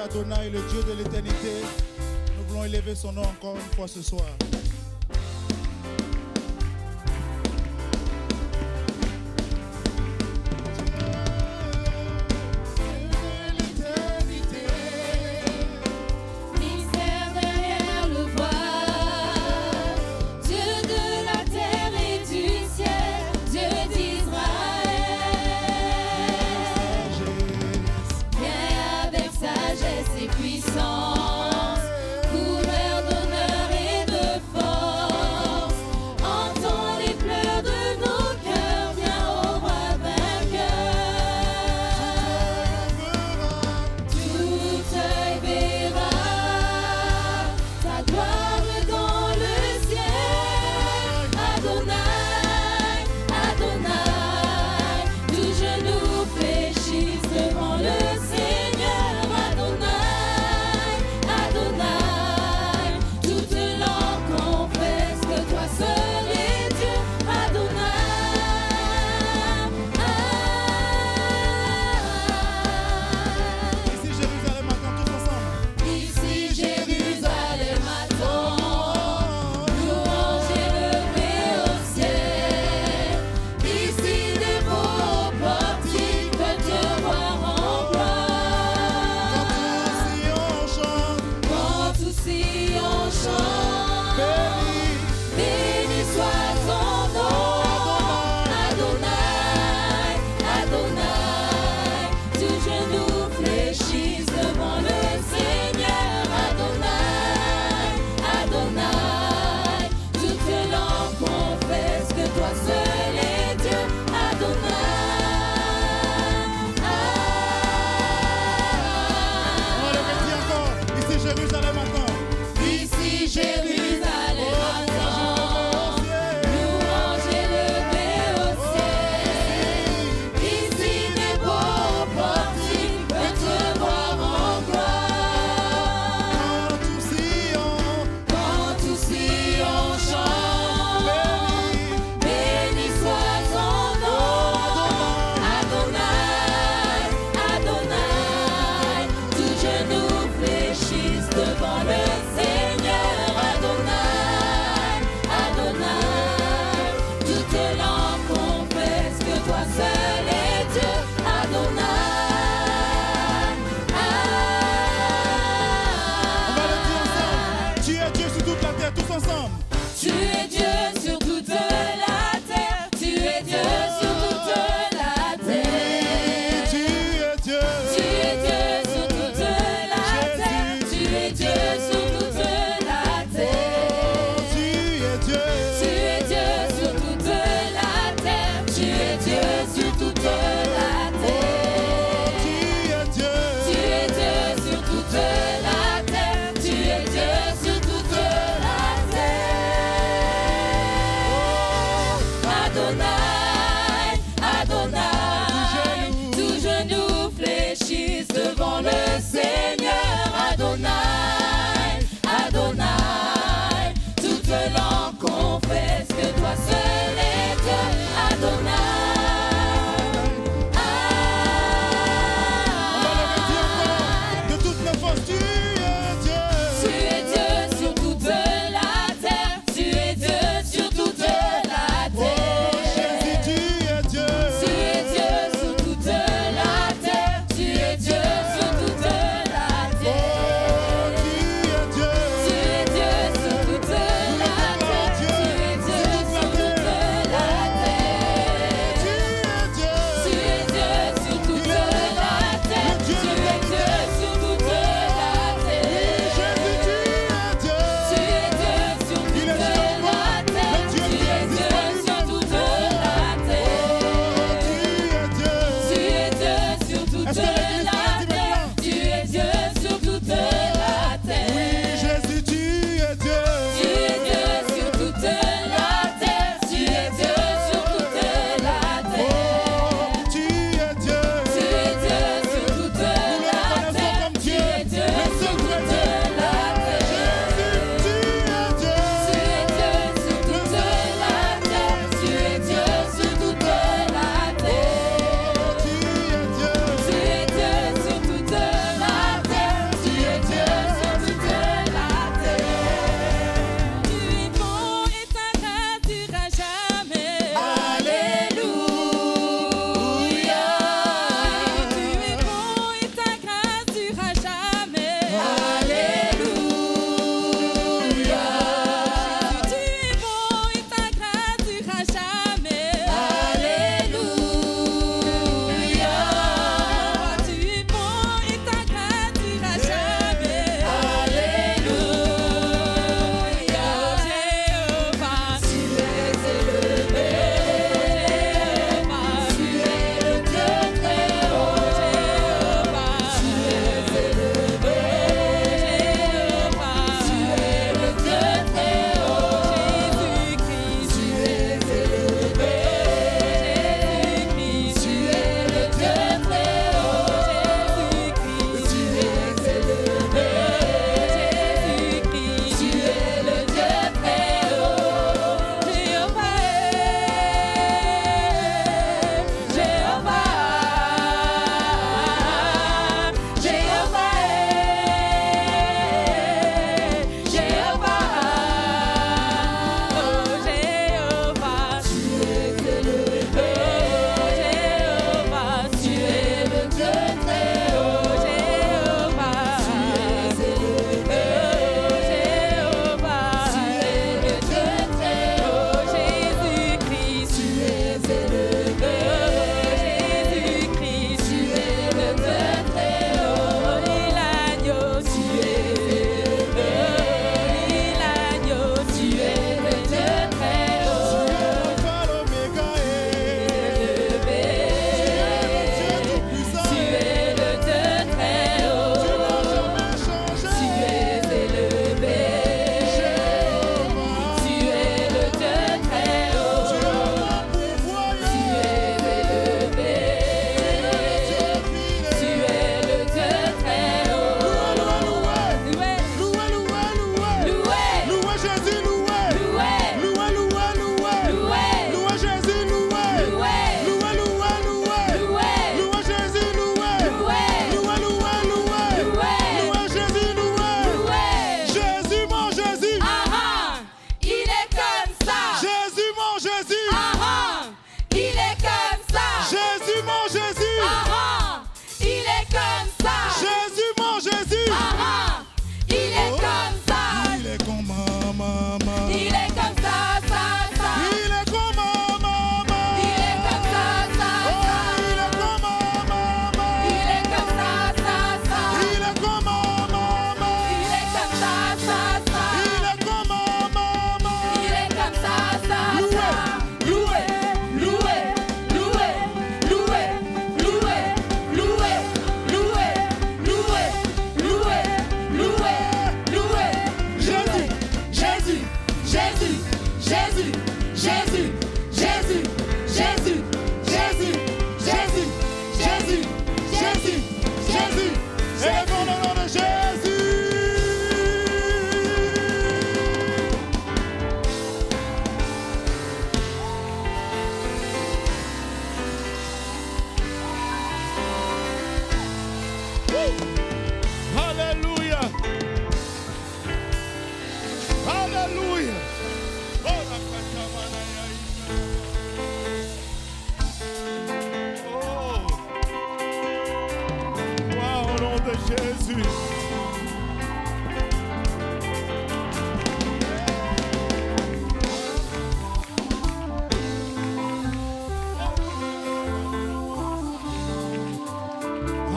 Adonai, le Dieu de l'éternité. Nous voulons élever son nom encore une fois ce soir.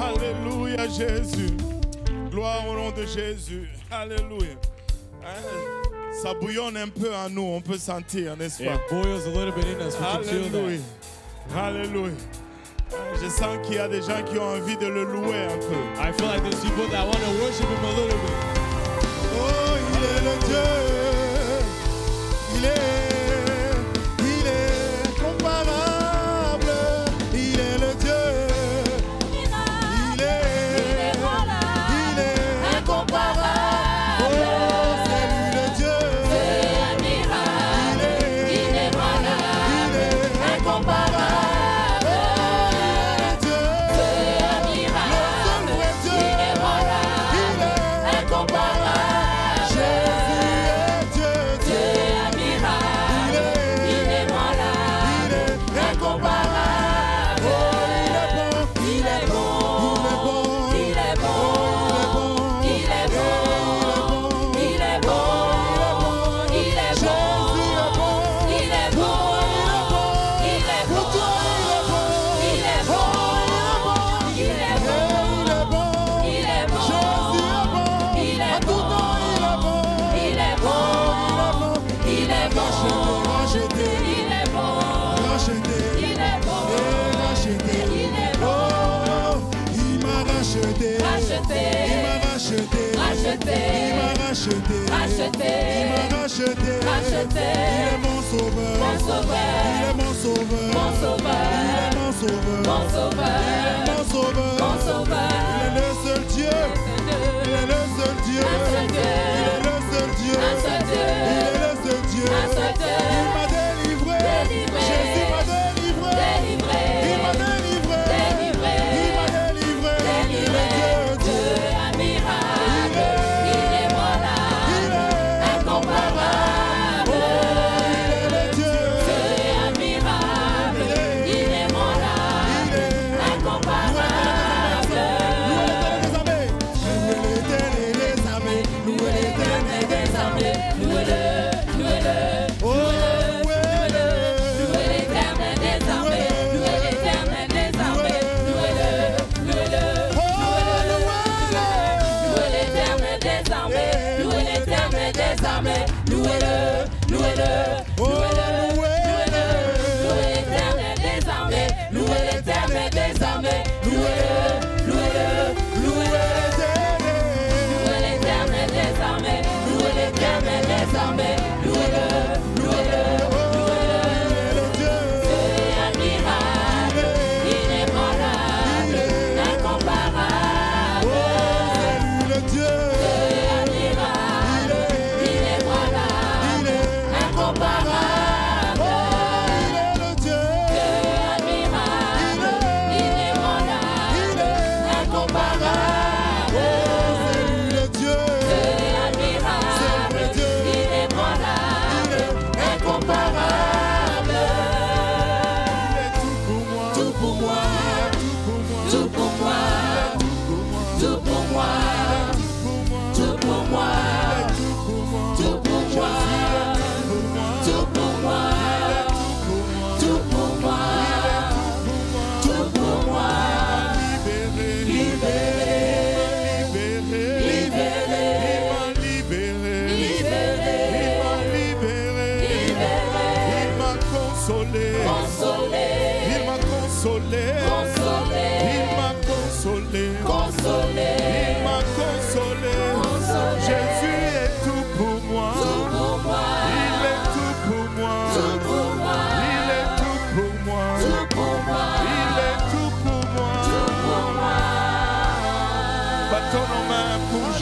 Alléluia Jésus. Gloire au nom de Jésus. Alléluia. Ça bouillonne un peu en nous, on peut sentir, n'est-ce pas? It boils a little bit in us. We can feel Alléluia. that. Alléluia. Je sens qu'il y a des gens qui ont envie de le louer un peu. I feel like there's people that want to worship Him a little bit. Oh, il est le Dieu. Il est comparable. Il est le Dieu. Il est incomparable. Oh, c'est lui le Dieu. Il est incomparable. Il est mon sauveur, il est mon sauveur, il est mon sauveur, il est mon sauveur, il est le seul Dieu, il est le seul Dieu, il est le seul Dieu, il est le seul Dieu, il m'a délivré, Jésus m'a délivré, il m'a délivré, il m'a délivré, il est Dieu,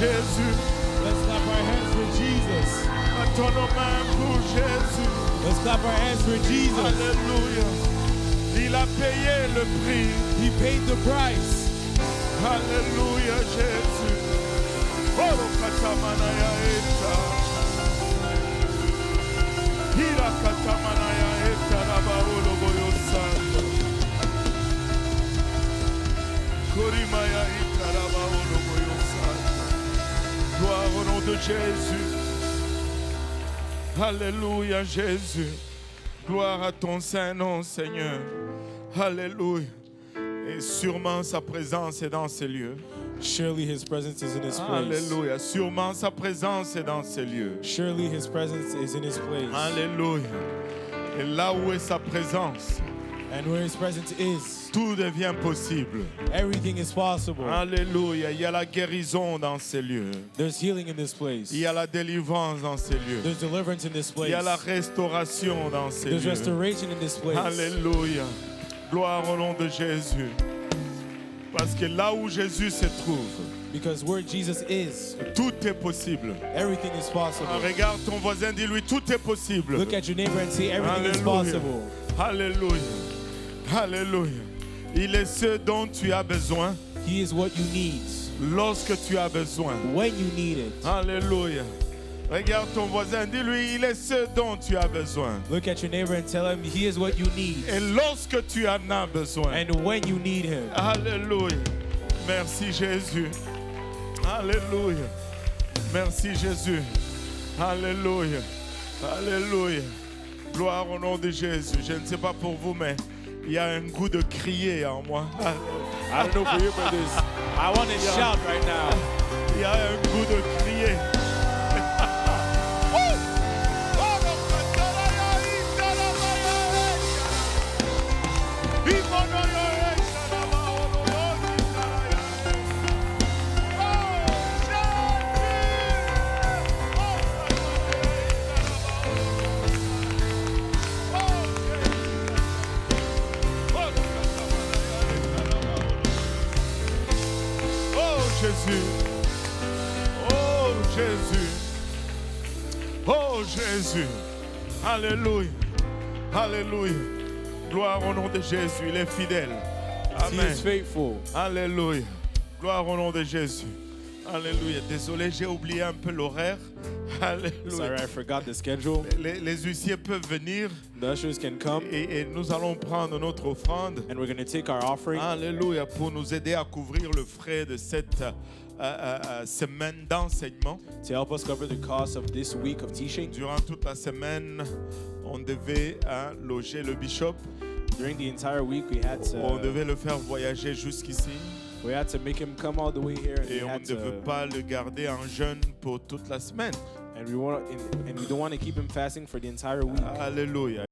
Jésus. Let's clap our hands for Jesus. Ton nom pour Jésus. Let's clap our hands for Jesus. Alléluia. Il a payé le prix. He paid the price. Alléluia, Jésus. Oro katamanaya eta. Hira katamanaya eta rabaolo boyosando. Korimaya eta rabaolo boyosando. Gloire au nom de Jésus. Alléluia, Jésus. Gloire à ton Saint-Nom, Seigneur. Alléluia. Et sûrement sa présence est dans ces lieux. Surely his presence is in this place. Alléluia. Sûrement sa présence est dans ces lieux. Surely his presence is in his place. Alléluia. Et là où est sa présence, And where his presence is, tout devient possible. everything is possible. Alléluia. Il y a la guérison dans ces lieux. There's healing in this place. Il y a la délivrance dans ces lieux. There's deliverance in this Il y a la place. restauration dans ces There's lieux. restoration in this place. Alléluia. Gloire au nom de Jésus. Parce que là où Jésus se trouve, Because where Jesus is, tout est possible. everything is possible. Regarde ton voisin, dis-lui, tout est possible. Look at your neighbor and say everything is Alléluia. possible. Alléluia. Alléluia. Il est ce dont tu as besoin He is what you need lorsque tu as besoin. when you need it. Alléluia. Regarde ton voisin, dis-lui, il est ce dont tu as besoin. Look at your neighbor and tell him he is what you need Et lorsque tu en as besoin. and when you need him. Alléluia. Merci Jésus. Alléluia. Merci Jésus. Alléluia. Alléluia. Gloire au nom de Jésus. Je ne sais pas pour vous, mais il y a un goût de crier en moi. I don't know for you, but I want to shout right now. Il y a un goût de crier. Jésus, oh Jésus, oh Jésus, alléluia, alléluia, gloire au nom de Jésus, il est fidèle, He amen, is faithful. alléluia, gloire au nom de Jésus, alléluia, désolé j'ai oublié un peu l'horaire, Sorry, alléluia, I forgot the schedule. les huissiers peuvent venir The ushers can come et nous allons prendre notre offrande. and we're going to take our offering Alléluia, pour nous aider à couvrir le frais de cette semaine d'enseignement. to help us cover the cost of this week of teaching. Durant toute la semaine, on devait loger le bishop. During the entire week, On devait le faire voyager jusqu'ici. we had to make him come all the way here, and, Et on ne veut pas le garder en jeûne pour toute la semaine. and we don't want to keep him fasting for the entire week. Alléluia.